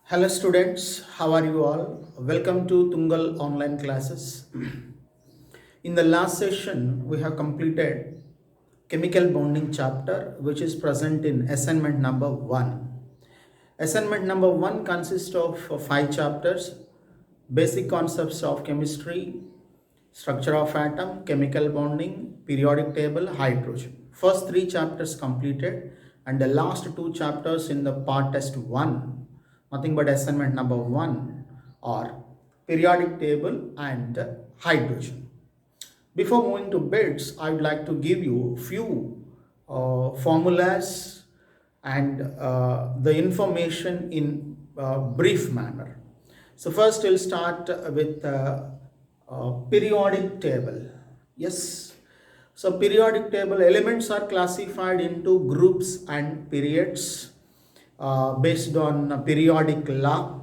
Hello students, how are you all? Welcome to Tungal online classes. In the last session, we have completed chemical bonding chapter which is present in assignment number 1. Assignment number 1 consists of 5 chapters: basic concepts of chemistry, structure of atom, chemical bonding, periodic table, hydrogen. First 3 chapters completed and the last 2 chapters in the part test 1, nothing but assignment number 1, are periodic table and hydrogen. Before moving to bits, I would like to give you few formulas and the information in brief manner. So first we'll start with periodic table. Yes. So periodic table elements are classified into groups and periods based on periodic law.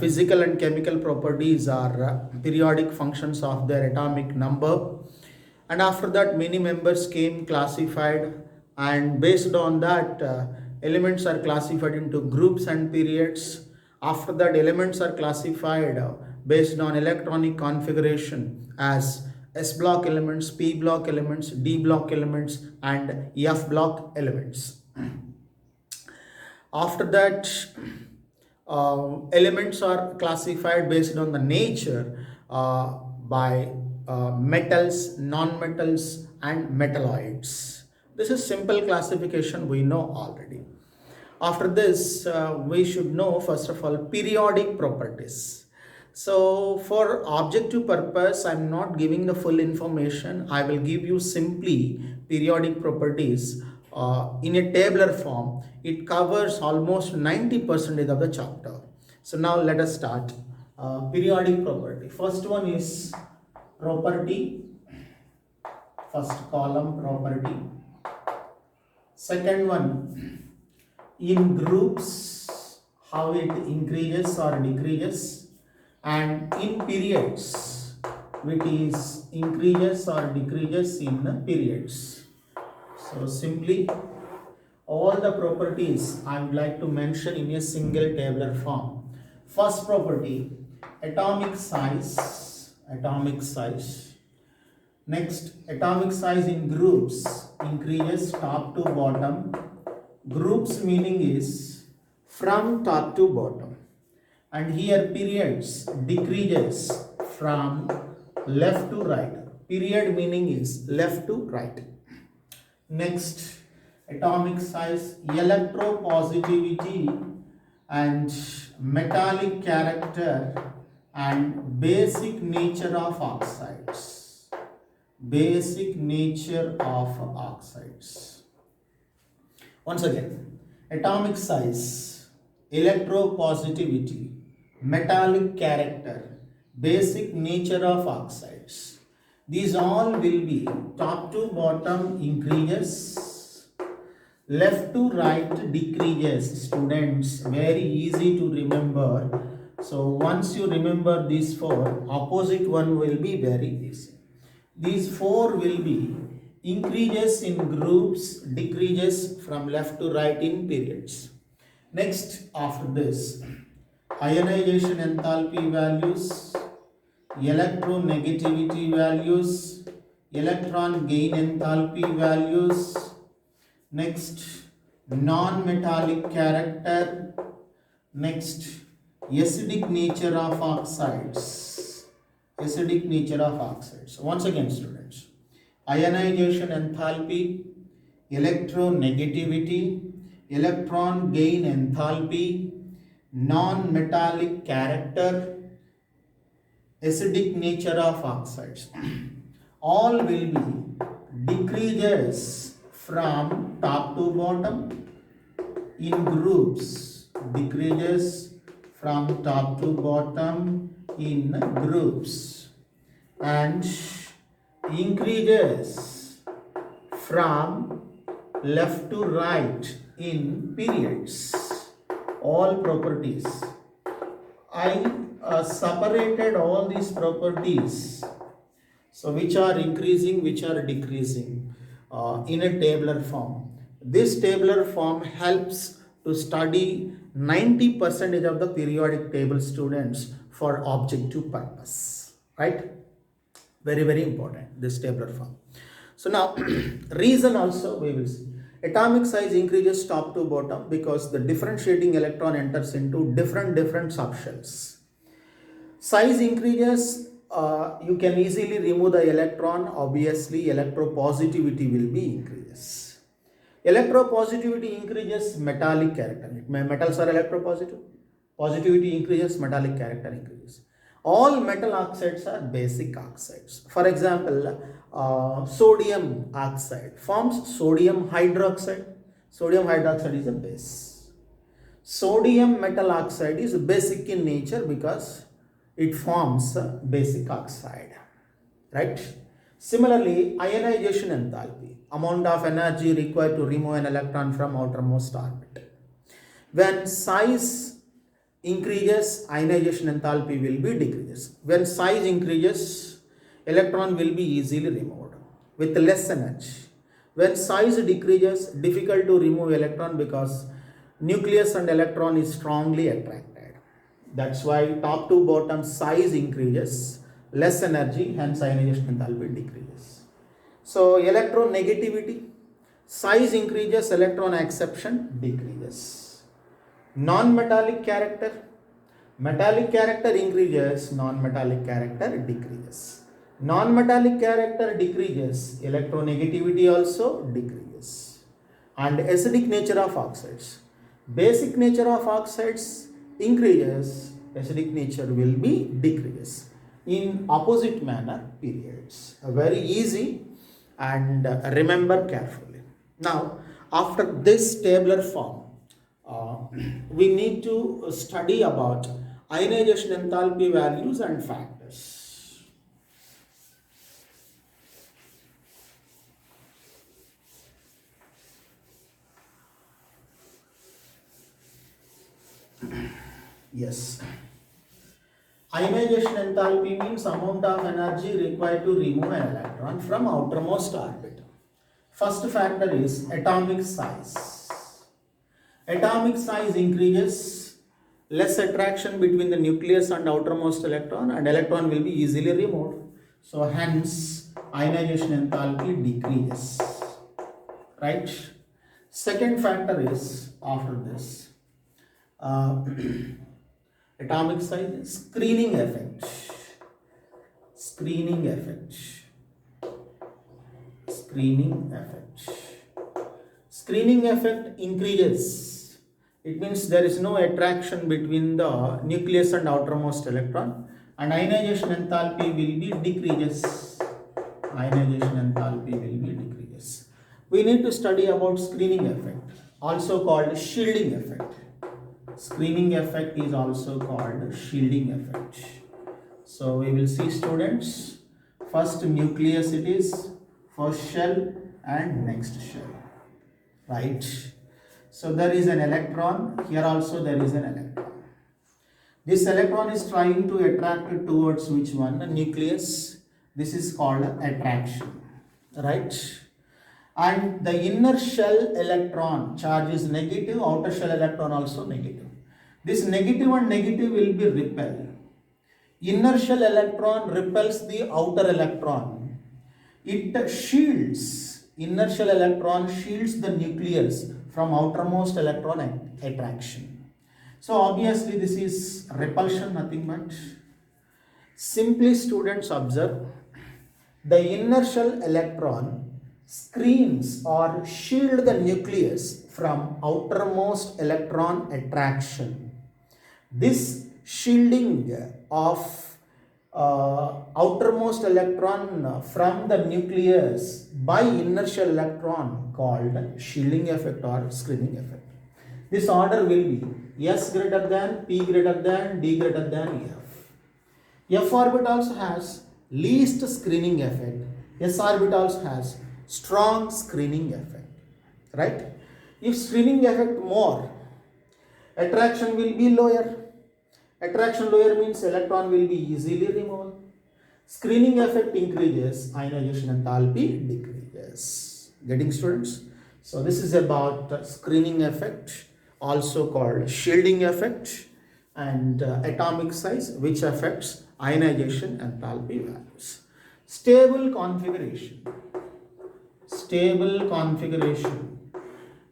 Physical and chemical properties are periodic functions of their atomic number, and after that many members came classified, and based on that elements are classified into groups and periods. After that elements are classified based on electronic configuration as S block elements, P block elements, D block elements, and F block elements. After that, elements are classified based on the nature by metals, non-metals, and metalloids. This is simple classification we know already. After this, we should know first of all periodic properties. So for objective purpose, I'm not giving the full information. I will give you simply periodic properties in a tabular form. It covers almost 90% of the chapter. So now let us start. Periodic property. First one is property. First column, property. Second one, in groups, how it increases or decreases, and in periods, which is increases or decreases in periods. So simply all the properties I would like to mention in a single tabular form. First property, atomic size. Next, atomic size in groups increases top to bottom. Groups meaning is from top to bottom, and here periods decreases from left to right. Period meaning is left to right. Next, atomic size, electropositivity and metallic character and basic nature of oxides. Basic nature of oxides. Once again, atomic size, electropositivity, metallic character, basic nature of oxides. These all will be top to bottom increases, left to right decreases. Students, very easy to remember. So once you remember these four, opposite one will be very easy. These four will be increases in groups, decreases from left to right in periods. Next, after this, ionization enthalpy values, electronegativity values, electron gain enthalpy values. Next, non-metallic character. Next, acidic nature of oxides. Acidic nature of oxides. Once again, students, ionization enthalpy, electronegativity, electron gain enthalpy, non-metallic character, acidic nature of oxides. All will be decreases from top to bottom in groups. Decreases from top to bottom in groups, and increases from left to right in periods. All properties. I separated all these properties, so which are increasing, which are decreasing in a tabular form. This tabular form helps to study 90% of the periodic table students for objective purpose, right? Very, very important, this tabular form. So now, reason also we will see. Atomic size increases top to bottom because the differentiating electron enters into different subshells. Size increases, you can easily remove the electron. Obviously, electropositivity will be increases. Electropositivity increases metallic character. Metals are electropositive. Positivity increases, metallic character increases. All metal oxides are basic oxides. For example, sodium oxide forms sodium hydroxide. Sodium hydroxide is a base. Sodium metal oxide is basic in nature because it forms basic oxide, right? Similarly, ionization enthalpy, amount of energy required to remove an electron from outermost orbit. When size increases, ionization enthalpy will be decreases. When size increases, electron will be easily removed with less energy. When size decreases, difficult to remove electron because nucleus and electron is strongly attracted. That's why top to bottom size increases, less energy, hence ionization enthalpy decreases. So electronegativity, size increases, electron acception decreases. Non-metallic character, metallic character increases, non-metallic character decreases. Non-metallic character decreases, electronegativity also decreases. And acidic nature of oxides, basic nature of oxides increases, acidic nature will be decreases in opposite manner periods. Very easy, and remember carefully. Now, after this tabular form, we need to study about ionization enthalpy values and factors. Yes. Ionization enthalpy means amount of energy required to remove an electron from outermost orbit. First factor is atomic size. Atomic size increases, less attraction between the nucleus and outermost electron, and electron will be easily removed. So hence ionization enthalpy decreases, right? Second factor is, after this, atomic size, screening effect. Screening effect. Screening effect. Screening effect increases. It means there is no attraction between the nucleus and outermost electron, and ionization enthalpy will be decreases. Ionization enthalpy will be decreases. We need to study about screening effect, also called shielding effect. Screening effect is also called shielding effect. So we will see, students, first nucleus it is, first shell and next shell, right? So there is an electron, here also there is an electron. This electron is trying to attract it towards which one? The nucleus. This is called attraction, right? And the inner shell electron charge is negative, outer shell electron also negative. This negative and negative will be repelled. Inner shell electron repels the outer electron. It shields, inner shell electron shields the nucleus from outermost electron attraction. So obviously this is repulsion, nothing but. Simply students observe, the inner shell electron screens or shield the nucleus from outermost electron attraction. This shielding of outermost electron from the nucleus by inner shell electron called shielding effect or screening effect. This order will be S greater than, P greater than, D greater than F. F orbit also has least screening effect. S orbit also has strong screening effect, right? If screening effect more, attraction will be lower. Attraction lower means electron will be easily removed. Screening effect increases, ionization enthalpy decreases. Getting, students? So this is about screening effect also called shielding effect, and atomic size, which affects ionization enthalpy values. Stable configuration. Stable configuration.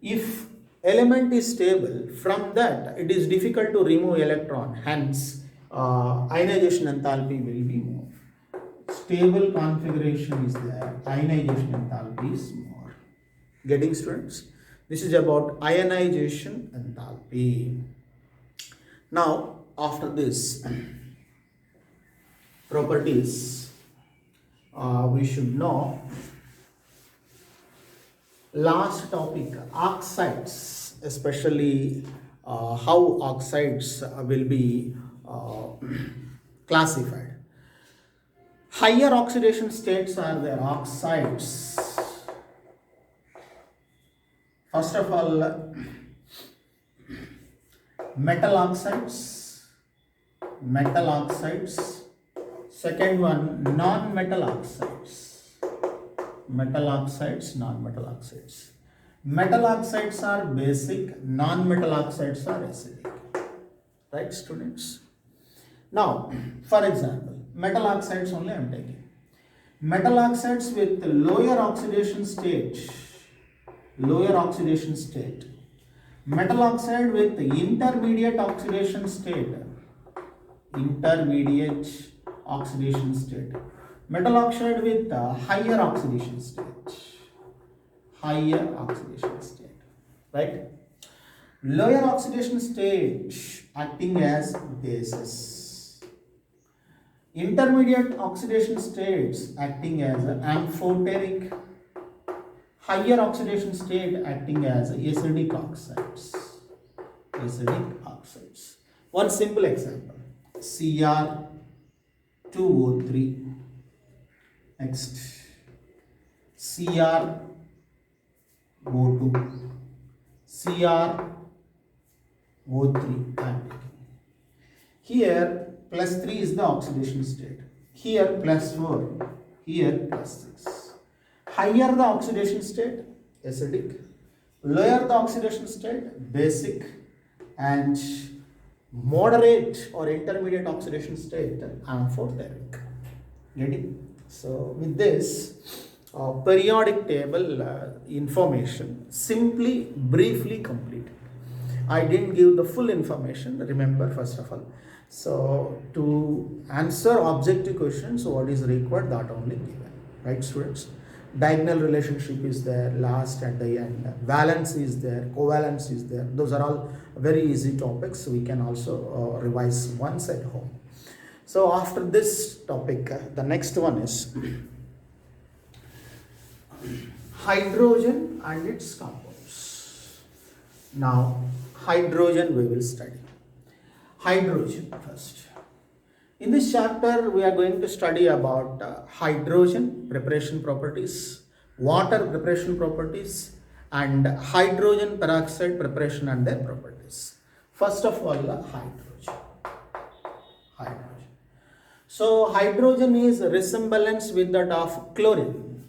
If element is stable, from that it is difficult to remove electron, hence ionization enthalpy will be more. Stable configuration is there, ionization enthalpy is more. Getting, students? This is about ionization enthalpy. Now, after this, properties, we should know. Last topic, oxides, especially how oxides will be classified. Higher oxidation states are there, oxides. First of all, metal oxides. Second one, non-metal oxides. Metal oxides, non-metal oxides. Metal oxides are basic, non-metal oxides are acidic. Right, students? Now, for example, metal oxides only I am taking. Metal oxides with lower oxidation state. Metal oxide with intermediate oxidation state. Metal oxide with higher oxidation state. Right? Lower oxidation state acting as bases. Intermediate oxidation states acting as amphoteric. Higher oxidation state acting as acidic oxides. One simple example, Cr2O3. Next, Cr O2, CrO3. Here plus 3 is the oxidation state. Here plus 4. Here plus 6. Higher the oxidation state, acidic. Lower the oxidation state, basic. And moderate or intermediate oxidation state, amphoteric. Getting? So with this periodic table information, simply briefly complete. I didn't give the full information, remember, first of all. So to answer objective questions, what is required, that only given. Right, students? Diagonal relationship is there, last at the end. Valence is there, covalence is there. Those are all very easy topics. We can also revise once at home. So after this topic, the next one is hydrogen and its compounds. Now, hydrogen we will study. Hydrogen first. In this chapter, we are going to study about hydrogen preparation properties, water preparation properties, and hydrogen peroxide preparation and their properties. First of all, hydrogen. So, hydrogen is resemblance with that of chlorine.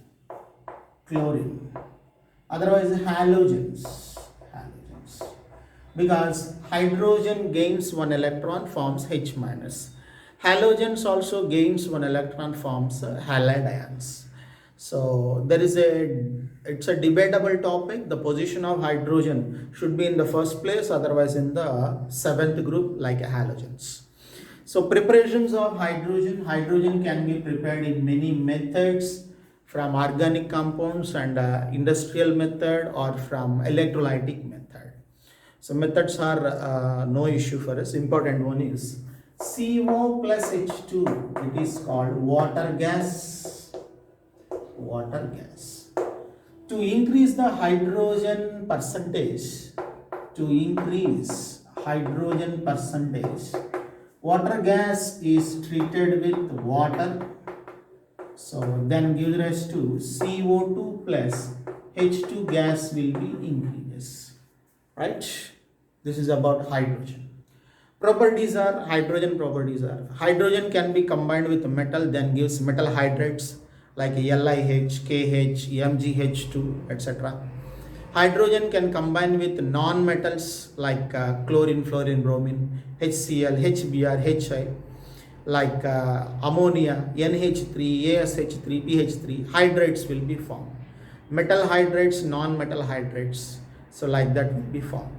Otherwise, halogens. Because hydrogen gains one electron, forms H minus. Halogens also gains one electron, forms halide ions. So it's a debatable topic. The position of hydrogen should be in the first place, otherwise in the seventh group like halogens. So preparations of hydrogen can be prepared in many methods, from organic compounds and industrial method, or from electrolytic method. So methods are no issue for us. Important one is CO plus H2, it is called water gas. To increase the hydrogen percentage, water gas is treated with water. So then gives rise to CO2 plus H2 gas will be increases. Right? This is about hydrogen. Hydrogen can be combined with metal, then gives metal hydrides like LiH, KH, MgH2, etc. Hydrogen can combine with non-metals like chlorine, fluorine, bromine, HCl, HBr, HI, like ammonia, NH3, ASH3, PH3. Hydrates will be formed. Metal hydrates, non-metal hydrates. So like that will be formed.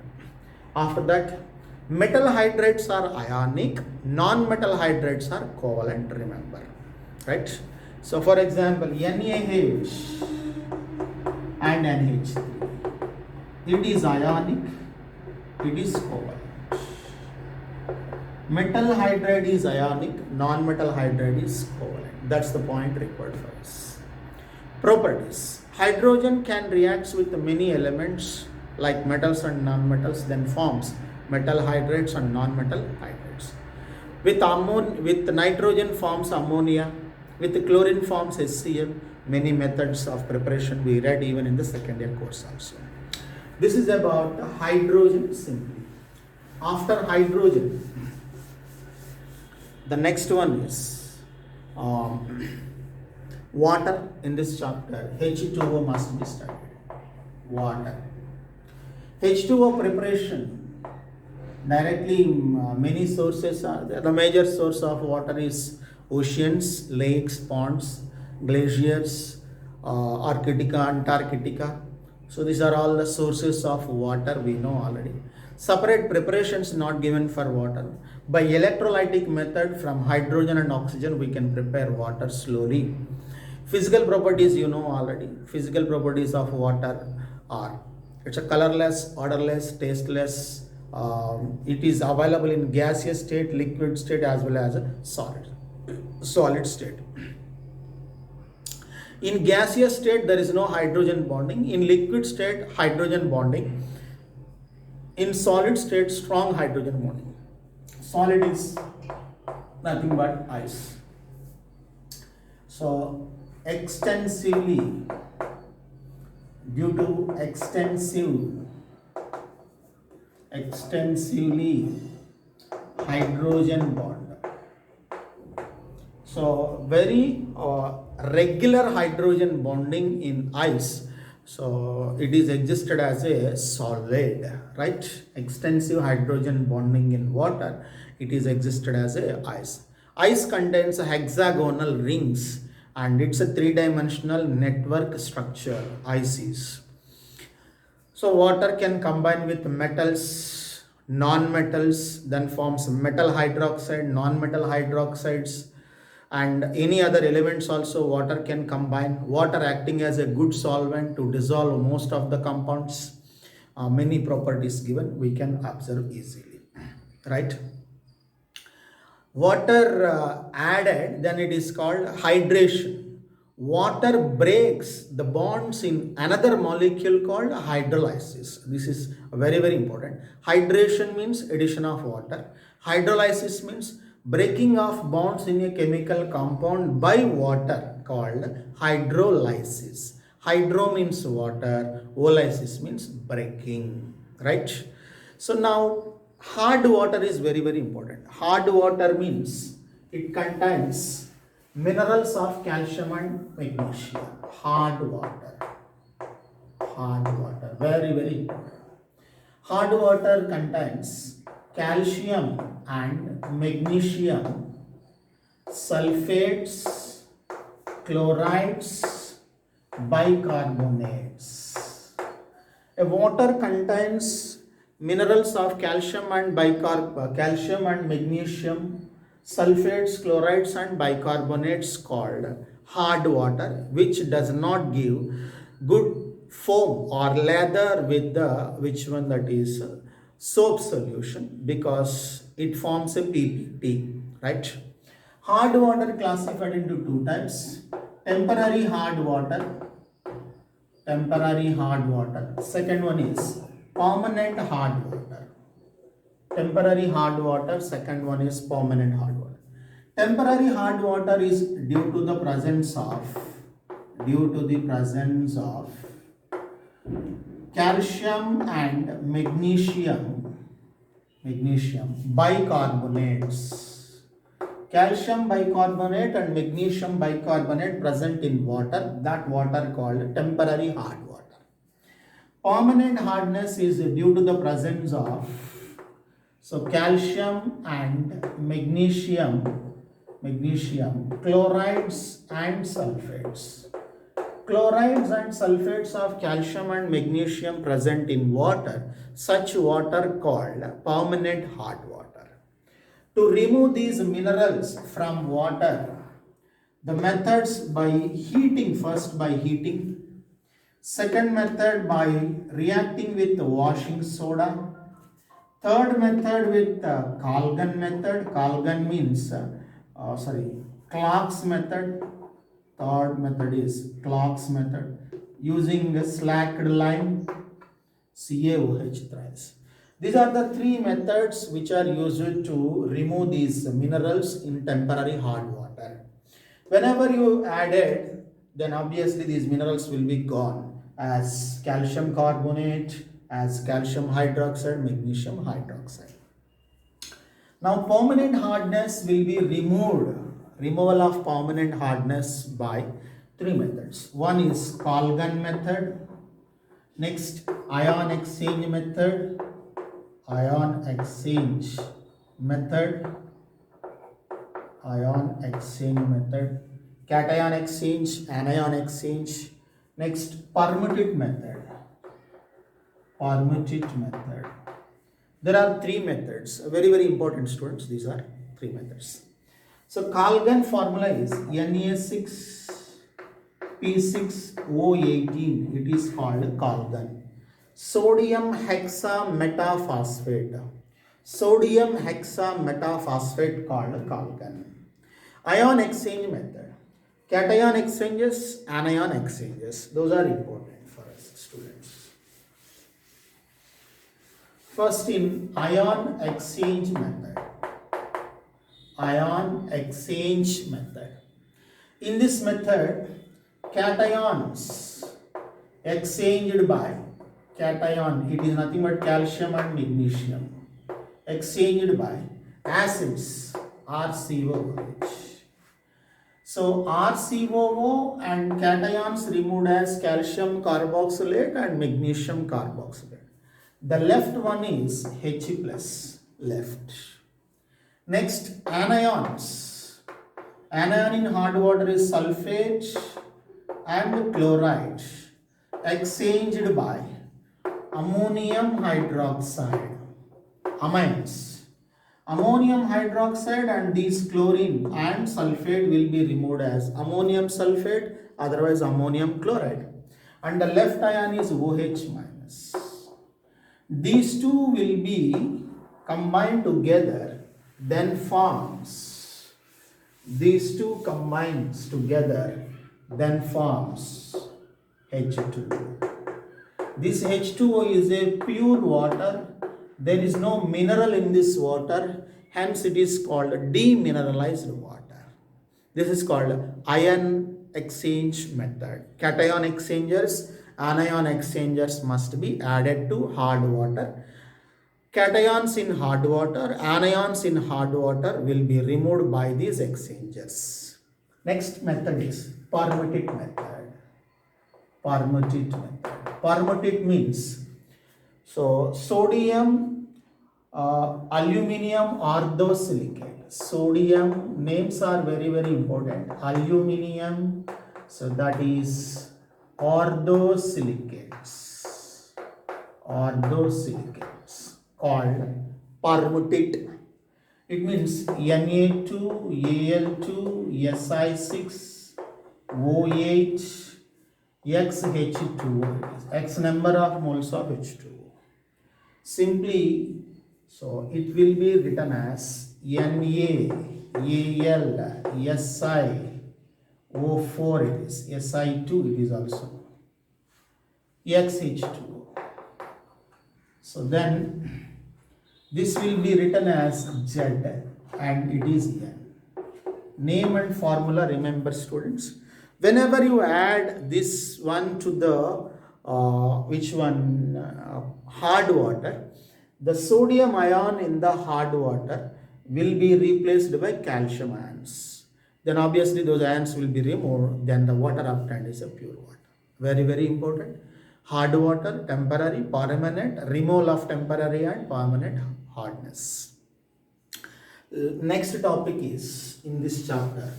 After that, metal hydrates are ionic, non-metal hydrates are covalent, remember. Right? So for example, NaH and NH3. It is ionic, it is covalent. Metal hydride is ionic, non-metal hydride is covalent. That's the point required for us. Properties. Hydrogen can react with many elements like metals and non-metals, then forms metal hydrates and non-metal hydrates. With nitrogen forms ammonia, with chlorine forms HCl. Many methods of preparation we read even in the second year course also. This is about hydrogen simply. After hydrogen, the next one is water. In this chapter, H2O must be studied. Water. H2O preparation. Directly, many sources are there. The major source of water is oceans, lakes, ponds, glaciers, Arctica, Antarctica. So these are all the sources of water we know already. Separate preparations not given for water. By electrolytic method from hydrogen and oxygen we can prepare water slowly. Physical properties you know already. Physical properties of water are, it's a colorless, odorless, tasteless. It is available in gaseous state, liquid state as well as a solid state. In gaseous state, there is no hydrogen bonding. In liquid state, hydrogen bonding. In solid state, strong hydrogen bonding. Solid is nothing but ice. So, extensively, due to extensively hydrogen bond. So very regular hydrogen bonding in ice. So it is existed as a solid, right? Extensive hydrogen bonding in water. It is existed as a ice. Ice contains hexagonal rings and it's a three-dimensional network structure. Ice is. So water can combine with metals, non-metals, then forms metal hydroxide, non-metal hydroxides, and any other elements also water can combine. Water acting as a good solvent to dissolve most of the compounds. Many properties given we can observe easily, right? Water added, then it is called hydration. Water breaks the bonds in another molecule called hydrolysis. This is very, very important. Hydration means addition of water. Hydrolysis means breaking of bonds in a chemical compound by water called hydrolysis. Hydro means water, olysis means breaking, right? So now hard water is very, very important. Hard water means it contains minerals of calcium and magnesium. Hard water, very, very important. Hard water contains calcium and magnesium, sulfates, chlorides, bicarbonates. A water contains minerals of calcium and magnesium, sulfates, chlorides and bicarbonates called hard water, which does not give good foam or lather with the that is soap solution, because it forms a PPT, right? Hard water classified into two types: temporary hard water. Second one is permanent hard water. Temporary hard water. Second one is permanent hard water. Temporary hard water is due to the presence of calcium and magnesium bicarbonates. Calcium bicarbonate and magnesium bicarbonate present in water. That water called temporary hard water. Permanent hardness is due to the presence of calcium and magnesium chlorides and sulfates. Chlorides and sulfates of calcium and magnesium present in water, such water called permanent hard water. To remove these minerals from water, the methods by heating, first by heating, second method by reacting with washing soda, third method with Kalgan method. Kalgan means Clark's method. Third method is Clark's method using a slacked lime, CaOH thrice. These are the three methods which are used to remove these minerals in temporary hard water. Whenever you add it, then obviously these minerals will be gone as calcium carbonate, as calcium hydroxide, magnesium hydroxide. Now permanent hardness will be removal of permanent hardness by three methods. One is Kalgan method, next ion exchange method, cation exchange, anion exchange, next permutate method. There are three methods, very very important students, these are three methods. So Kalgan formula is Na6P6O18, it is called Kalgan. Sodium hexametaphosphate called Kalgan. Ion exchange method, cation exchanges, anion exchanges, those are important for us students. First in ion exchange method. In this method, cations exchanged by cation, it is nothing but calcium and magnesium, exchanged by acids RCOOH. So RCOO and cations removed as calcium carboxylate and magnesium carboxylate. The left one is H plus left. Next, anions. Anion in hard water is sulfate and chloride exchanged by ammonium hydroxide. Amines. Ammonium hydroxide and these chlorine and sulfate will be removed as ammonium sulfate, otherwise ammonium chloride. And the left ion is OH minus. These two will be combined together, then forms. These two combines together, then forms H2O. This H2O is a pure water. There is no mineral in this water, hence it is called demineralized water. This is called ion exchange method. Cation exchangers, anion exchangers must be added to hard water. Cations in hard water, anions in hard water will be removed by these exchangers. Next method is permutate method. Permutate means sodium aluminum orthosilicate. Sodium names are very very important. Aluminum, so that is orthosilicates called permutate. It means Na2Al2Si6O8 XH2O, X number of moles of H2O. Simply, so it will be written as NaAlSiO4, it is Si2, it is also XH2O. So then this will be written as Z and it is N. Name and formula, remember students. Whenever you add this one to the hard water, the sodium ion in the hard water will be replaced by calcium ions. Then obviously those ions will be removed, then the water obtained is a pure water. Very very important. hard water, temporary, permanent, removal of temporary and permanent hardness. Next topic is in this chapter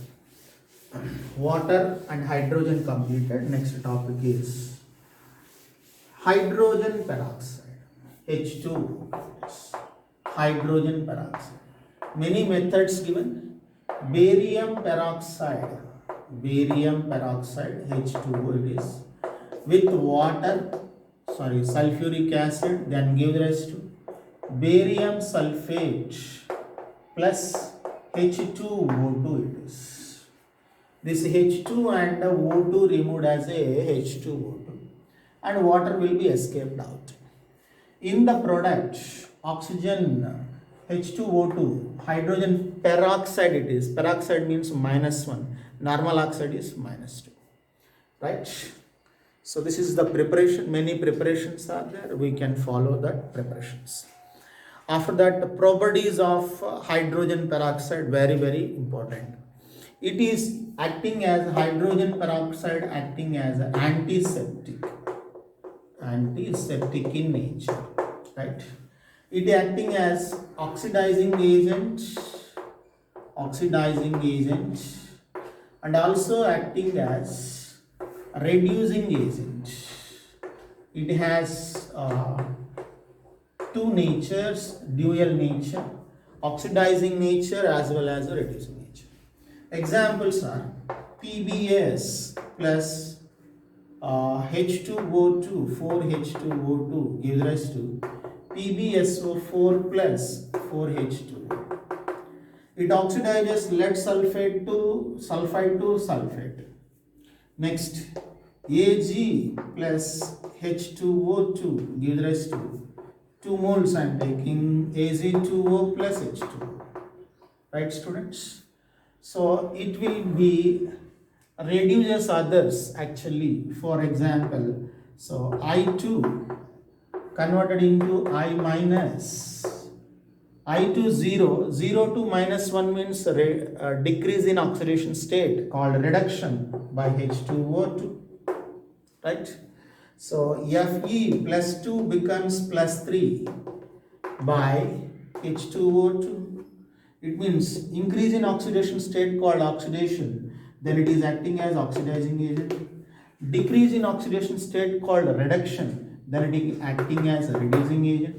water and hydrogen completed. Next topic is hydrogen peroxide, H2, hydrogen peroxide. Many methods given. Barium peroxide, H2O it is, with water, sulfuric acid, then give rise to barium sulfate plus H2O2 it is. This H2 and the O2 removed as a H2O2 and water will be escaped out. In the product, oxygen H2O2, hydrogen peroxide it is. Peroxide means -1. Normal oxide is -2. Right? So this is the preparation. Many preparations are there. We can follow that preparations. After that, the properties of hydrogen peroxide, very important. It is acting as hydrogen peroxide, acting as antiseptic in nature, right? It acting as oxidizing agent, and also acting as reducing agent. It has two natures, dual nature, oxidizing nature as well as reducing nature. Examples are PBS plus H2O2, 4H2O2 gives rise to PbSO4 plus 4H2O. It oxidizes lead sulfide to sulfate. Next, Ag plus H2O2 gives rise to 2 moles. I am taking Ag2O plus H2O. Right, students? So it will be reduces others actually. For example, so I2 converted into I minus, I2 0 to -1 means decrease in oxidation state called reduction by H2O2, right? So Fe plus 2 becomes plus 3 by H2O2. It means increase in oxidation state called oxidation, then it is acting as oxidizing agent. Decrease in oxidation state called reduction, then it is acting as a reducing agent.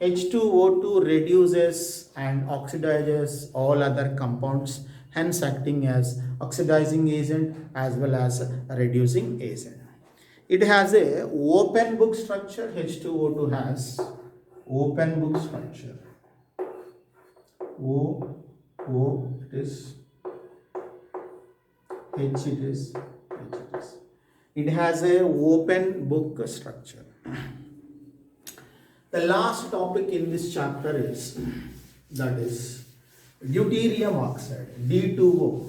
H2O2 reduces and oxidizes all other compounds, hence acting as oxidizing agent as well as a reducing agent. It has a open book structure. H2O2 has open book structure. O it is, H it is. It has a open book structure. The last topic in this chapter is, that is deuterium oxide, D2O.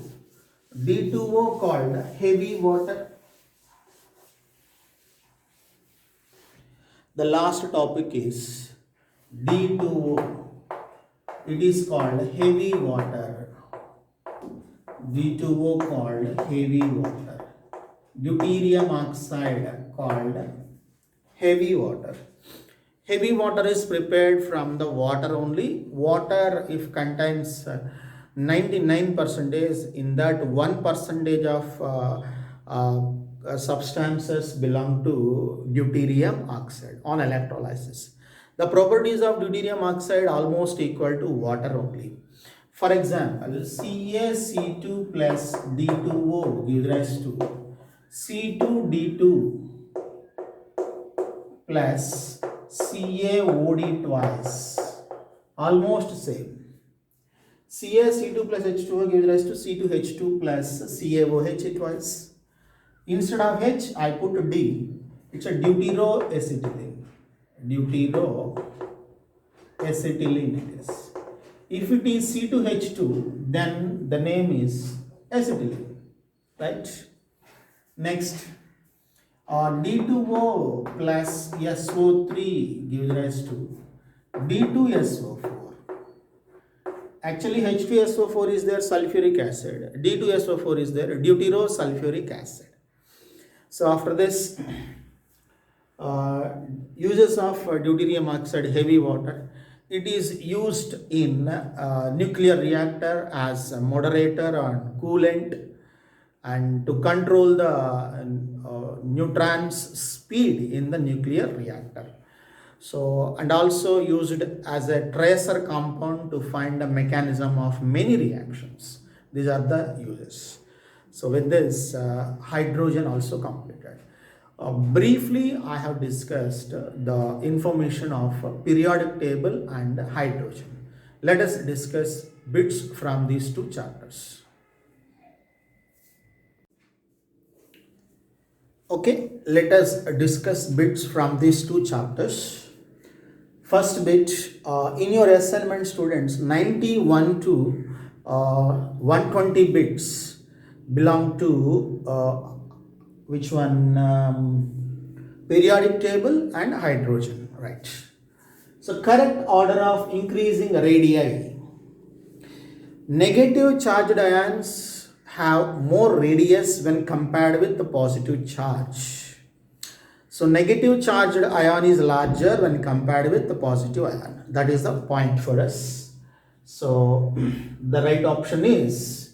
D2O called heavy water. The last topic is D2O. It is called heavy water. D2O called heavy water. Deuterium oxide called heavy water. Heavy water is prepared from the water only. Water, if contains 99%, in that 1% of substances belong to deuterium oxide on electrolysis. The properties of deuterium oxide almost equal to water only. For example, CaC2 plus D2O gives rise to C2D2 plus CaOD twice, almost same. CaC2 plus H2O gives rise to C2H2 plus CaOH twice. Instead of H, I put D. It's a deuteroacetylene. Deuteroacetylene it is. If it is C2H2, then the name is acetylene, right? Next, D2O plus SO3 gives rise to D2SO4. Actually, H2SO4 is there, sulfuric acid. D2SO4 is there, deuterosulfuric acid. So after this, uh, uses of deuterium oxide heavy water. It is used in nuclear reactor as a moderator and coolant and to control the neutrons speed in the nuclear reactor. So, and also used as a tracer compound to find the mechanism of many reactions. These are the uses. So with this, hydrogen also completed. Briefly, I have discussed the information of periodic table and hydrogen. Let us discuss bits from these two chapters. Okay, let us discuss bits from these two chapters. First bit, in your assignment students, 91 to 120 bits belong to which one? Periodic table and hydrogen, right? So correct order of increasing radii. Negative charged ions have more radius when compared with the positive charge. So negative charged ion is larger when compared with the positive ion. That is the point for us. So the right option is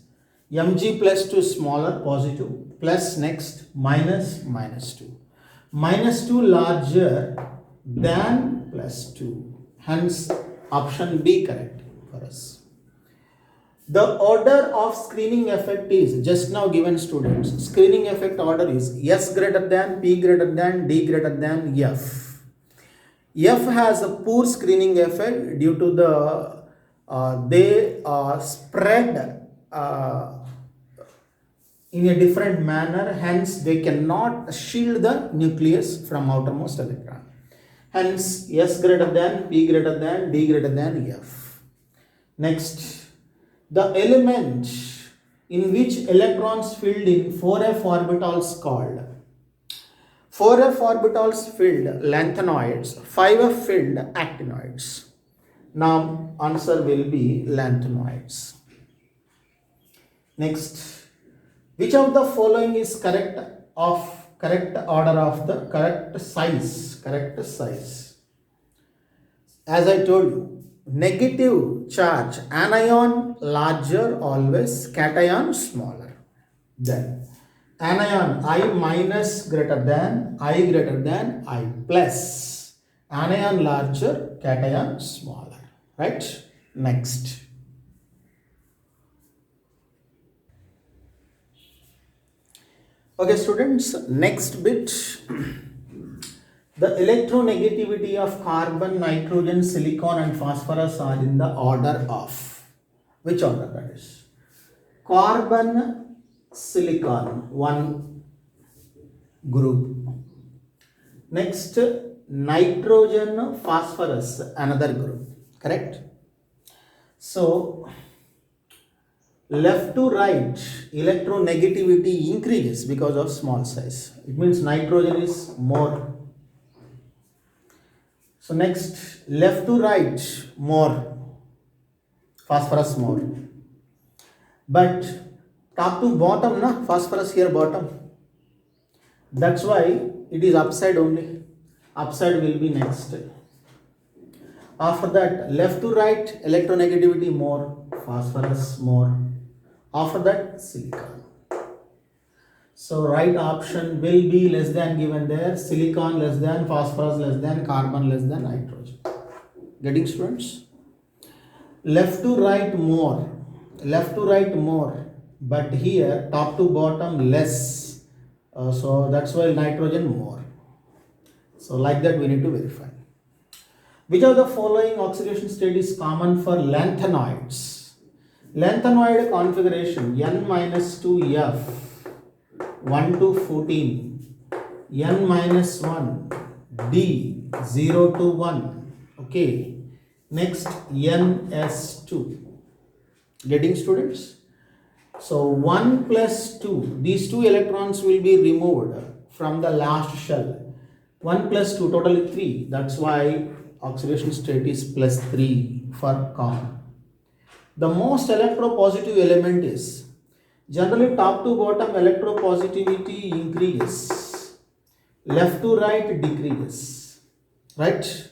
Mg plus 2 smaller positive plus next minus minus 2. Minus 2 larger than plus 2. Hence option B correct for us. The order of screening effect is just now given students. Screening effect order is S greater than, P greater than, D greater than F. F has a poor screening effect due to the they spread in a different manner, hence they cannot shield the nucleus from outermost electron. Hence S greater than, P greater than, D greater than F. Next, the element in which electrons filled in 4f orbitals called 4f orbitals filled lanthanoids, 5f filled actinoids. Now answer will be lanthanoids. Next, which of the following is correct order of the correct size? Correct size. As I told you, negative charge anion larger always, cation smaller. Then anion I minus greater than I plus, anion larger, cation smaller, right? Next, okay students, next bit. The electronegativity of carbon, nitrogen, silicon and phosphorus are in the order of, which order that is? Carbon, silicon, one group. Next, nitrogen, phosphorus, another group, correct? So, left to right, electronegativity increases because of small size. It means nitrogen is more. So next, left to right, more, phosphorus more. But top to bottom, na, phosphorus here bottom. That's why it is upside only. Upside will be next. After that, left to right, electronegativity more, phosphorus more. After that, silicon. So right option will be less than given there, silicon less than, phosphorus less than, carbon less than nitrogen. Getting students? Left to right more, but here top to bottom less. So that's why nitrogen more. So like that we need to verify. Which of the following oxidation state is common for lanthanoids? Lanthanoid configuration N minus 2F 1 to 14, N minus 1, D 0 to 1, okay. Next, NS2. Getting students? So 1 plus 2, these two electrons will be removed from the last shell. 1 plus 2, totally 3. That's why oxidation state is plus 3 for common. The most electropositive element is, generally top to bottom electropositivity increases left to right decreases, right?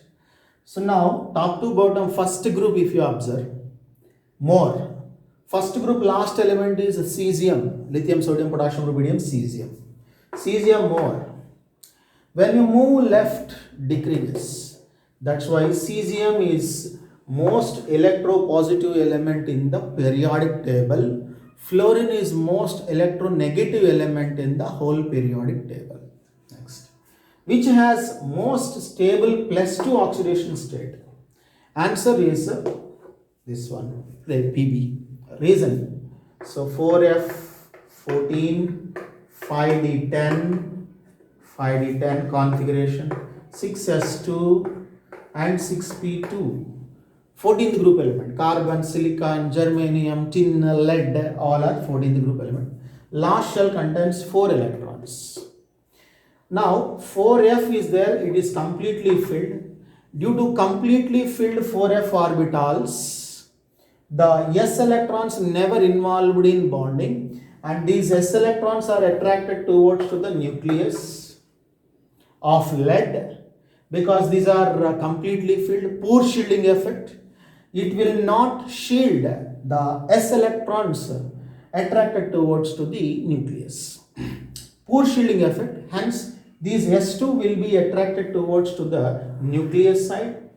So now top to bottom, first group if you observe, more. First group last element is cesium, lithium, sodium, potassium, rubidium, cesium. Cesium more. When you move left, decreases. That's why cesium is most electropositive element in the periodic table. Fluorine is most electronegative element in the whole periodic table. Next. Which has most stable +2 oxidation state? Answer is this one, the PB. Reason. So 4F, 14, 5D10, 5D10 configuration, 6S2 and 6P2. 14th group element, carbon, silicon, germanium, tin, lead, all are 14th group element. Last shell contains 4 electrons. Now 4F is there, it is completely filled. Due to completely filled 4F orbitals, the s electrons never involved in bonding, and these s electrons are attracted towards to the nucleus of lead. Because these are completely filled, poor shielding effect, it will not shield the s electrons attracted towards to the nucleus. Poor shielding effect, hence these s2 will be attracted towards to the nucleus side.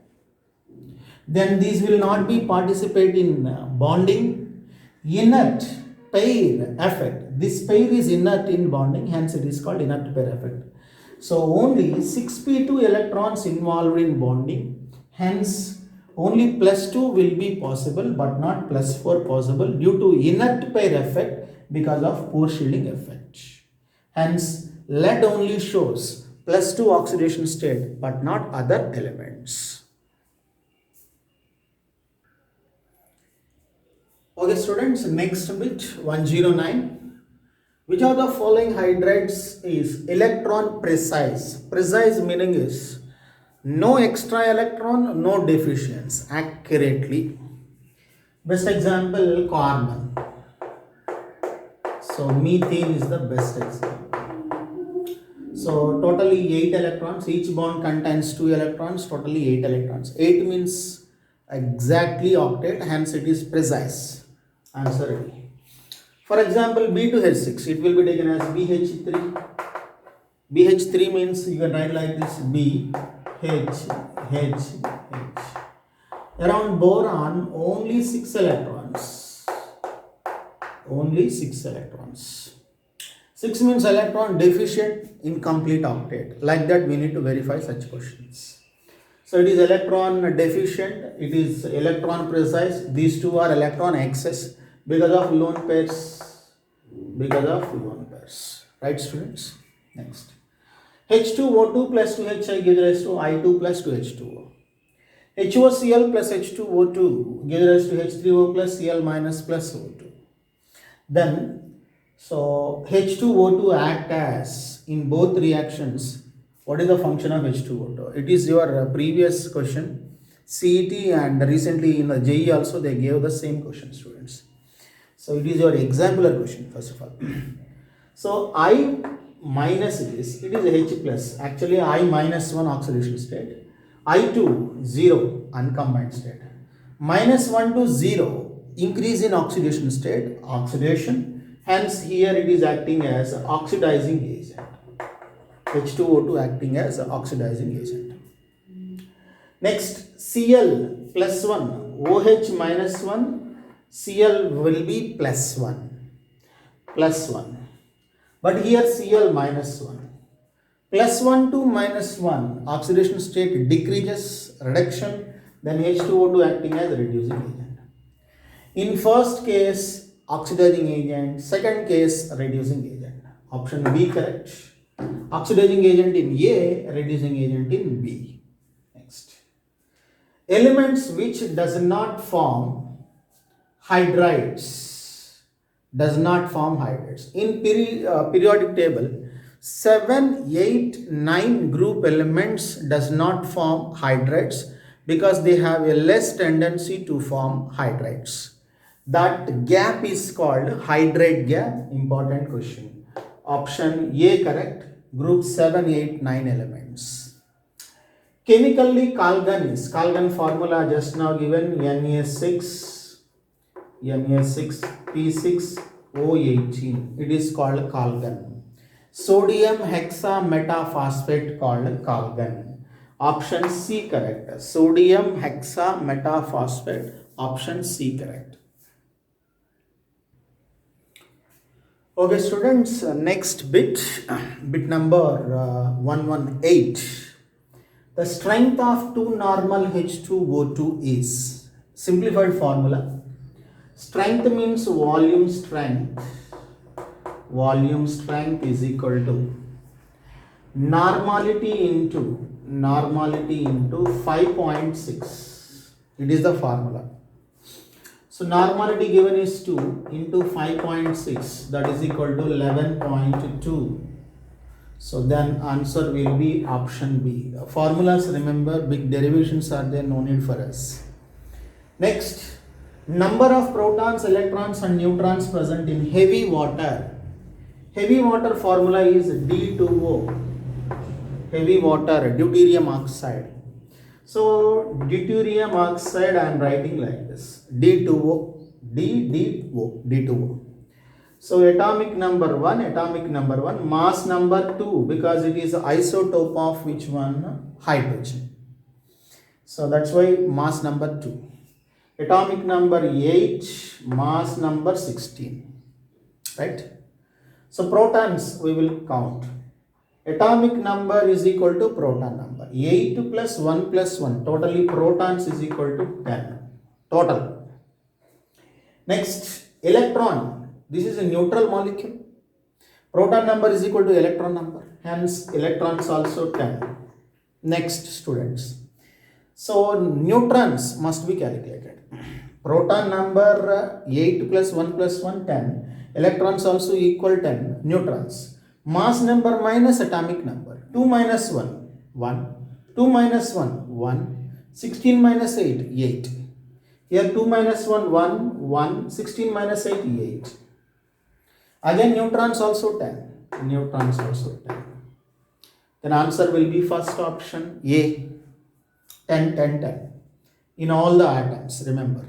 Then these will not be participate in bonding. Inert pair effect, this pair is inert in bonding, hence it is called inert pair effect. So only 6p2 electrons involved in bonding, hence only +2 will be possible but not +4 possible due to inert pair effect because of poor shielding effect. Hence lead only shows +2 oxidation state but not other elements. Okay students, next bit 109. Which of the following hydrides is electron precise? Precise meaning is no extra electron, no deficiency, accurately. Best example, carbon. So methane is the best example. So totally 8 electrons, each bond contains 2 electrons, totally 8 electrons. 8 means exactly octet, hence it is precise. Answer ready. For example, B2H6, it will be taken as BH3. BH3 means you can write like this, B, H, H, H. Around boron, only 6 electrons. Only 6 electrons. 6 means electron deficient, incomplete octet. Like that, we need to verify such questions. So it is electron deficient, it is electron precise. These two are electron excess because of lone pairs. Because of lone pairs. Right, students? Next. H2O2 plus 2Hi gives rise to I2 plus 2H2O. HOCl plus H2O2 gives rise to H3O plus Cl minus plus O2. Then, so H2O2 act as in both reactions. What is the function of H2O2? It is your previous question, CET, and recently in the JEE also they gave the same question, students. So it is your exemplar question first of all. So I minus it is H plus, actually I minus 1 oxidation state, I2 0 uncombined state, minus 1 to 0 increase in oxidation state, oxidation, hence here it is acting as oxidizing agent. H2O2 acting as oxidizing agent. Next, Cl plus 1, OH minus 1, Cl will be plus 1, but here Cl minus 1. Plus 1 to minus 1, oxidation state decreases, reduction, then H2O2 acting as reducing agent. In first case, oxidizing agent, second case, reducing agent. Option B correct. Oxidizing agent in A, reducing agent in B. Next. Elements which does not form hydrides. In periodic table, 7, 8, 9 group elements does not form hydrides because they have a less tendency to form hydrides. That gap is called hydride gap. Important question. Option A correct. group 7, 8, 9 elements. Chemically, Calgon formula just now given Na6P6O18. It is called Calgon. Sodium hexametaphosphate called Calgon. Option C correct. Sodium hexametaphosphate. Option C correct. Okay, students, next bit number 118. The strength of 2 normal H2O2 is, simplified formula. Strength means volume strength. Volume strength is equal to normality into 5.6. It is the formula. So normality given is 2 into 5.6, that is equal to 11.2. So then answer will be option B. Formulas, remember, big derivations are there, no need for us. Next, number of protons, electrons and neutrons present in heavy water. Heavy water formula is D2O. Heavy water, deuterium oxide. So deuterium oxide I am writing like this, D2O. So atomic number 1, mass number 2, because it is isotope of which one? Hydrogen. So that's why mass number 2. Atomic number 8, mass number 16. Right? So protons we will count. Atomic number is equal to proton number. 8 plus 1 plus 1. Totally protons is equal to 10. Total. Next, electron. This is a neutral molecule. Proton number is equal to electron number. Hence, electrons also 10. Next, students. So, neutrons must be calculated. Proton number 8 plus 1 plus 1, 10. Electrons also equal 10. Neutrons. Mass number minus atomic number. 2 minus 1, 1. 2 minus 1, 1. 16 minus 8, 8. Here 2 minus 1, 1, 1. 16 minus 8, 8. Again neutrons also 10. Neutrons also 10. Then answer will be first option A. 10, 10, 10. In all the atoms, remember.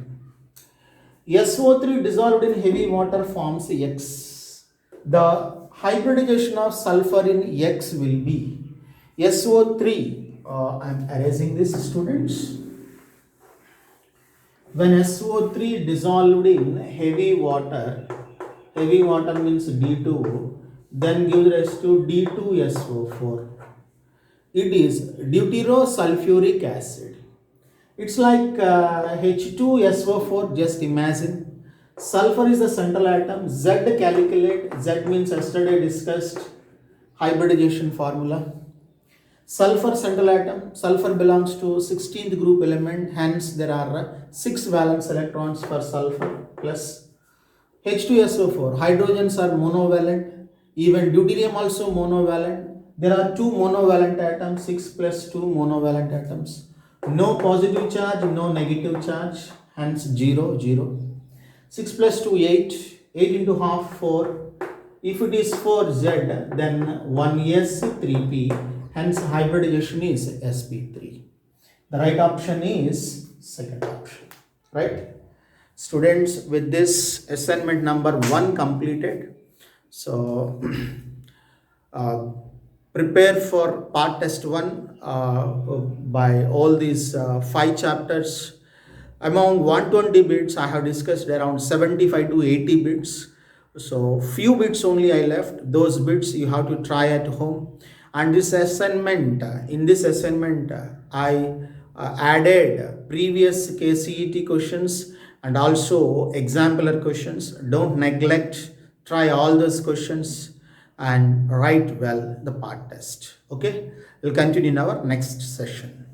SO3 dissolved in heavy water forms X. The hybridization of sulfur in X will be SO3. I am erasing this, students. When SO3 dissolved in heavy water means D2, then gives rise to D2SO4. It is deuterosulfuric acid. It's like H2SO4, just imagine. Sulfur is the central atom. Z calculate. Z means yesterday discussed hybridization formula. Sulfur central atom. Sulfur belongs to 16th group element. Hence there are 6 valence electrons for sulfur plus H2SO4. Hydrogens are monovalent. Even deuterium also monovalent. There are 2 monovalent atoms. 6 plus 2 monovalent atoms. No positive charge, no negative charge. Hence 0, 0. 6 plus 2, 8. 8 into half, 4. If it is 4Z, then 1S, 3P. Hence hybridization is sp3. The right option is second option. Right? Students, with this assignment number 1 completed. So prepare for part test 1 by all these 5 chapters. Among 120 bits, I have discussed around 75 to 80 bits. So few bits only I left. Those bits you have to try at home. And this assignment, in this assignment, I added previous KCET questions and also exemplar questions. Don't neglect. Try all those questions and write well the part test. Okay, we'll continue in our next session.